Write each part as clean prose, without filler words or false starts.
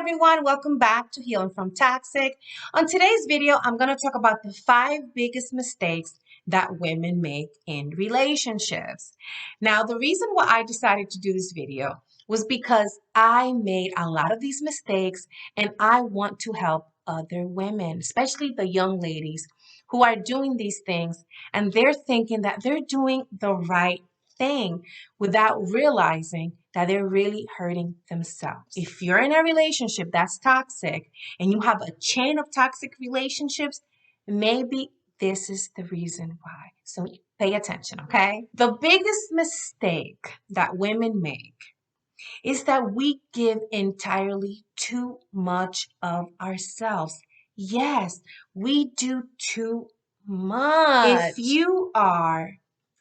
everyone, welcome back to Healing from Toxic. On today's video, I'm going to talk about the 5 biggest mistakes that women make in relationships. Now, the reason why I decided to do this video was because I made a lot of these mistakes and I want to help other women, especially the young ladies who are doing these things and they're thinking that they're doing the right thing without realizing that they're really hurting themselves. If you're in a relationship that's toxic and you have a chain of toxic relationships, maybe this is the reason why. So pay attention, okay? The biggest mistake that women make is that we give entirely too much of ourselves. Yes, we do too much. If you are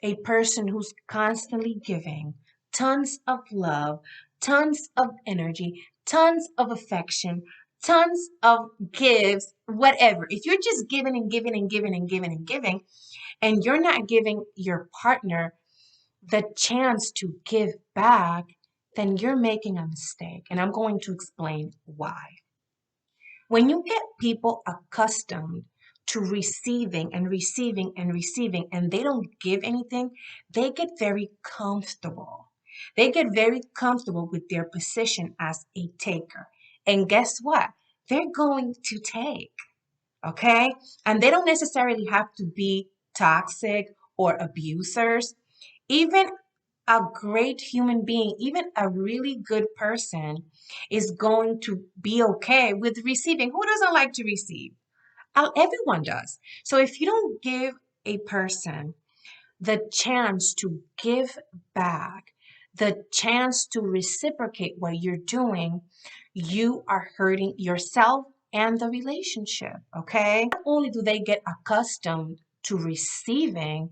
a person who's constantly giving tons of love, tons of energy, tons of affection, tons of gifts, whatever, if you're just giving and giving and giving and giving and giving, and you're not giving your partner the chance to give back, then you're making a mistake. And I'm going to explain why. When you get people accustomed to receiving and receiving and receiving, and they don't give anything, they get very comfortable. They get very comfortable with their position as a taker. And guess what? They're going to take, okay? And they don't necessarily have to be toxic or abusers. Even a great human being, even a really good person, is going to be okay with receiving. Who doesn't like to receive? Everyone does. So if you don't give a person the chance to give back, the chance to reciprocate what you're doing, you are hurting yourself and the relationship, okay? Not only do they get accustomed to receiving,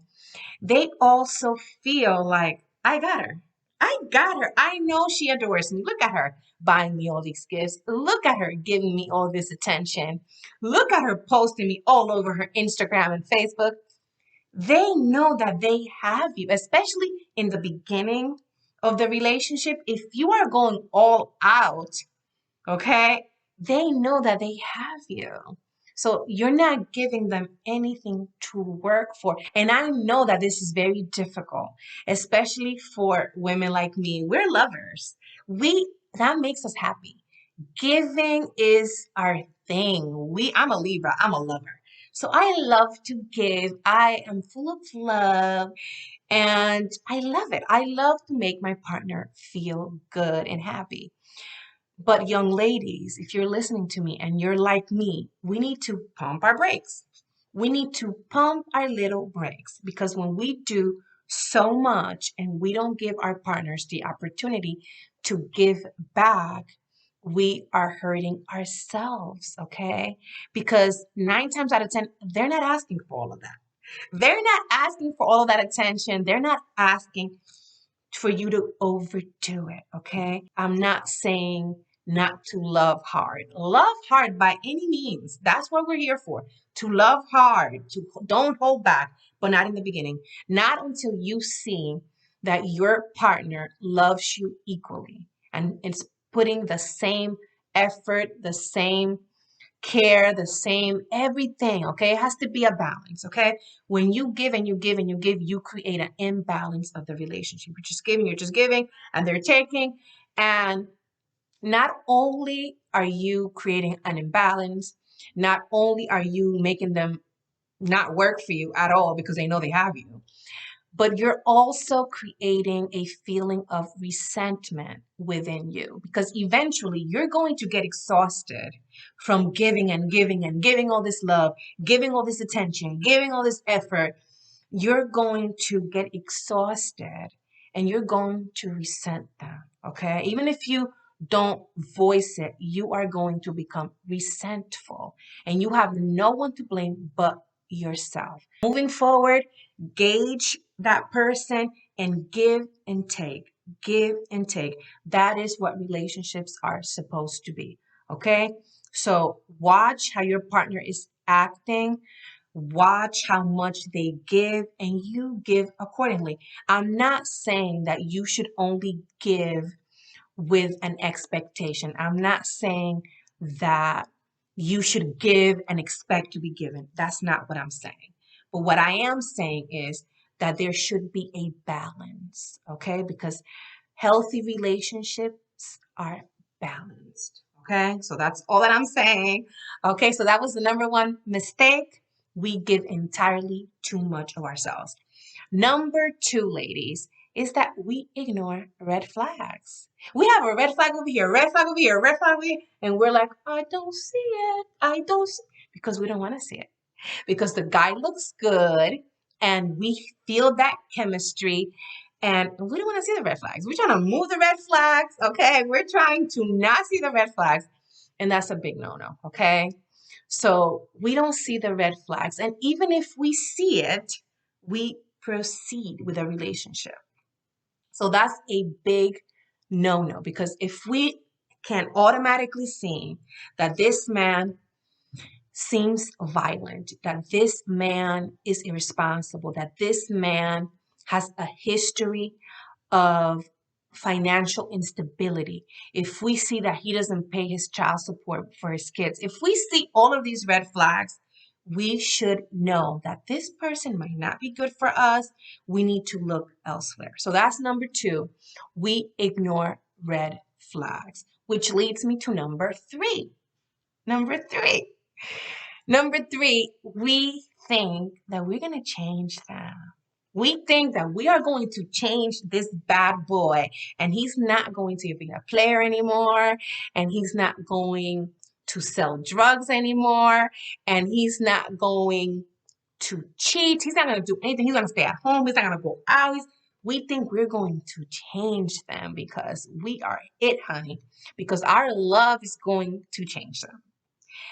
they also feel like, I got her. I got her. I know she adores me. Look at her buying me all these gifts. Look at her giving me all this attention. Look at her posting me all over her Instagram and Facebook. They know that they have you, especially in the beginning of the relationship. If you are going all out, okay, they know that they have you. So you're not giving them anything to work for. And I know that this is very difficult, especially for women like me. We're lovers. That makes us happy. Giving is our thing. I'm a Libra, I'm a lover. So I love to give. I am full of love and I love it. I love to make my partner feel good and happy. But young ladies, if you're listening to me and you're like me, we need to pump our brakes. We need to pump our little brakes because when we do so much and we don't give our partners the opportunity to give back, we are hurting ourselves, okay? Because 9 times out of 10, they're not asking for all of that. They're not asking for all of that attention. They're not asking for you to overdo it, okay? I'm not saying not to love hard. Love hard by any means. That's what we're here for. To love hard, to don't hold back, but not in the beginning. Not until you see that your partner loves you equally and it's putting the same effort, the same care, the same everything, okay? It has to be a balance, okay? When you give and you give and you give, you create an imbalance of the relationship. You're just giving, and they're taking. And not only are you creating an imbalance, not only are you making them not work for you at all because they know they have you, but you're also creating a feeling of resentment within you because eventually you're going to get exhausted from giving and giving and giving all this love, giving all this attention, giving all this effort. You're going to get exhausted and you're going to resent them, okay? Even if you don't voice it, you are going to become resentful and you have no one to blame but yourself. Moving forward, gauge that person and give and take. Give and take. That is what relationships are supposed to be. Okay? So watch how your partner is acting. Watch how much they give and you give accordingly. I'm not saying that you should only give with an expectation. I'm not saying that you should give and expect to be given. That's not what I'm saying. But what I am saying is that there should be a balance, okay? Because healthy relationships are balanced, okay? So that's all that I'm saying. Okay, so that was the number one mistake. We give entirely too much of ourselves. Number two, ladies, is that we ignore red flags. We have a red flag over here, red flag over here, red flag over here, and we're like, I don't see it. I don't see, because we don't want to see it. Because the guy looks good and we feel that chemistry and we don't want to see the red flags. We're trying to move the red flags, okay? We're trying to not see the red flags, and that's a big no-no, okay? So we don't see the red flags, and even if we see it, we proceed with a relationship. So that's a big no-no, because if we can automatically see that this man seems violent, that this man is irresponsible, that this man has a history of financial instability, if we see that he doesn't pay his child support for his kids, if we see all of these red flags, we should know that this person might not be good for us. We need to look elsewhere. So that's number two. We ignore red flags, which leads me to number three. Number three. Number three, we think that we're going to change them. We think that we are going to change this bad boy, and he's not going to be a player anymore, and he's not going to sell drugs anymore, and he's not going to cheat. He's not going to do anything. He's going to stay at home. He's not going to go out. We think we're going to change them because we are it, honey, because our love is going to change them.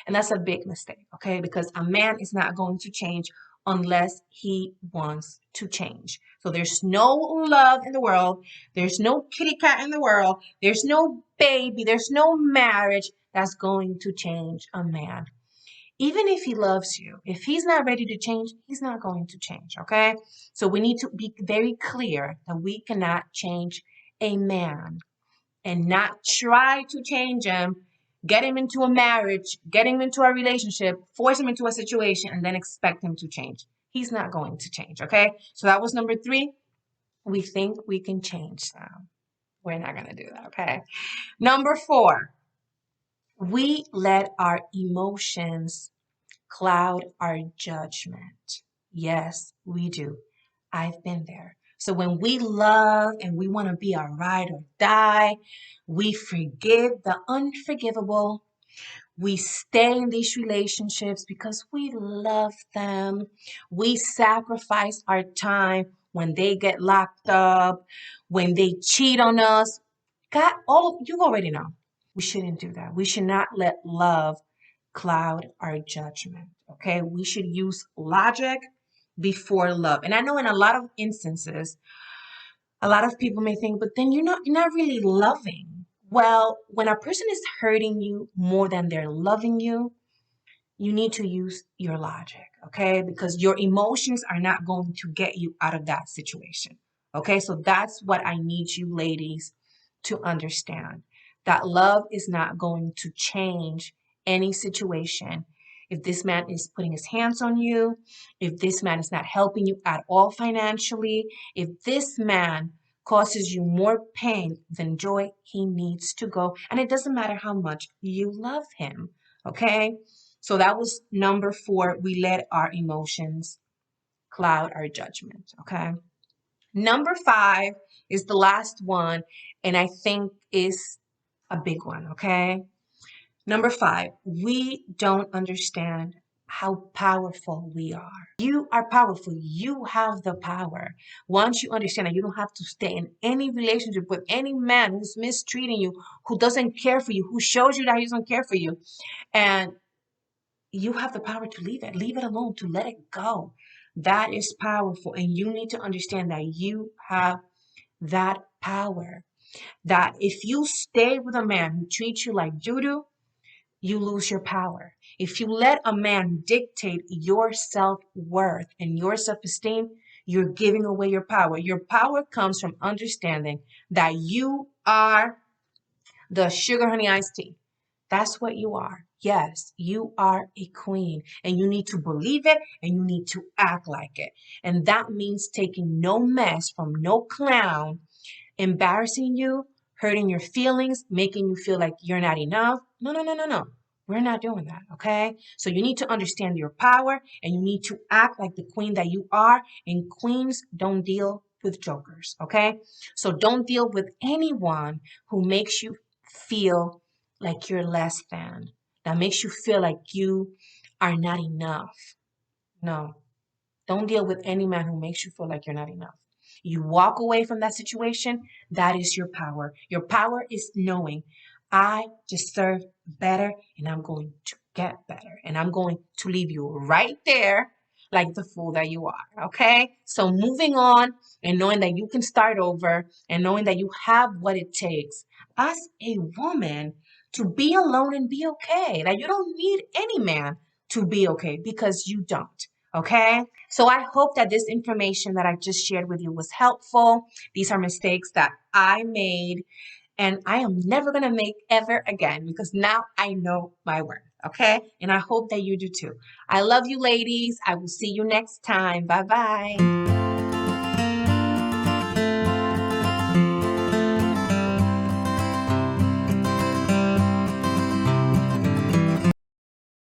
And that's a big mistake, okay? Because a man is not going to change unless he wants to change. So there's no love in the world. There's no kitty cat in the world. There's no baby. There's no marriage that's going to change a man. Even if he loves you, if he's not ready to change, he's not going to change, okay? So we need to be very clear that we cannot change a man and not try to change him, get him into a marriage, get him into a relationship, force him into a situation, and then expect him to change. He's not going to change, okay? So that was number three. We think we can change them. We're not going to do that, okay? Number four, we let our emotions cloud our judgment. Yes, we do. I've been there. So when we love and we want to be a ride or die, we forgive the unforgivable. We stay in these relationships because we love them. We sacrifice our time when they get locked up, when they cheat on us. God, all you already know. We shouldn't do that. We should not let love cloud our judgment. Okay? We should use logic before love. And I know in a lot of instances, a lot of people may think, but then you're not really loving. Well, when a person is hurting you more than they're loving you need to use your logic, okay? Because your emotions are not going to get you out of that situation. Okay? So that's what I need you ladies to understand. That love is not going to change any situation. If this man is putting his hands on you, if this man is not helping you at all financially, if this man causes you more pain than joy, he needs to go. And it doesn't matter how much you love him. Okay? So that was number four. We let our emotions cloud our judgment. Okay? Number five is the last one, and I think is a big one. Okay? Number five, we don't understand how powerful we are. You are powerful. You have the power. Once you understand that you don't have to stay in any relationship with any man who's mistreating you, who doesn't care for you, who shows you that he doesn't care for you, and you have the power to leave it alone, to let it go. That is powerful. And you need to understand that you have that power. That if you stay with a man who treats you like doo-doo, you lose your power. If you let a man dictate your self-worth and your self-esteem, you're giving away your power. Your power comes from understanding that you are the sugar honey iced tea. That's what you are. Yes, you are a queen and you need to believe it and you need to act like it. And that means taking no mess from no clown, embarrassing you, hurting your feelings, making you feel like you're not enough. No, no, no, no, no. We're not doing that, okay? So you need to understand your power and you need to act like the queen that you are. And queens don't deal with jokers, okay? So don't deal with anyone who makes you feel like you're less than, that makes you feel like you are not enough. No, don't deal with any man who makes you feel like you're not enough. You walk away from that situation. That is your power. Your power is knowing I deserve better and I'm going to get better. And I'm going to leave you right there like the fool that you are. Okay? So moving on and knowing that you can start over and knowing that you have what it takes as a woman to be alone and be okay. That you don't need any man to be okay because you don't. Okay? So I hope that this information that I just shared with you was helpful. These are mistakes that I made and I am never going to make ever again because now I know my worth. Okay? And I hope that you do too. I love you, ladies. I will see you next time. Bye bye.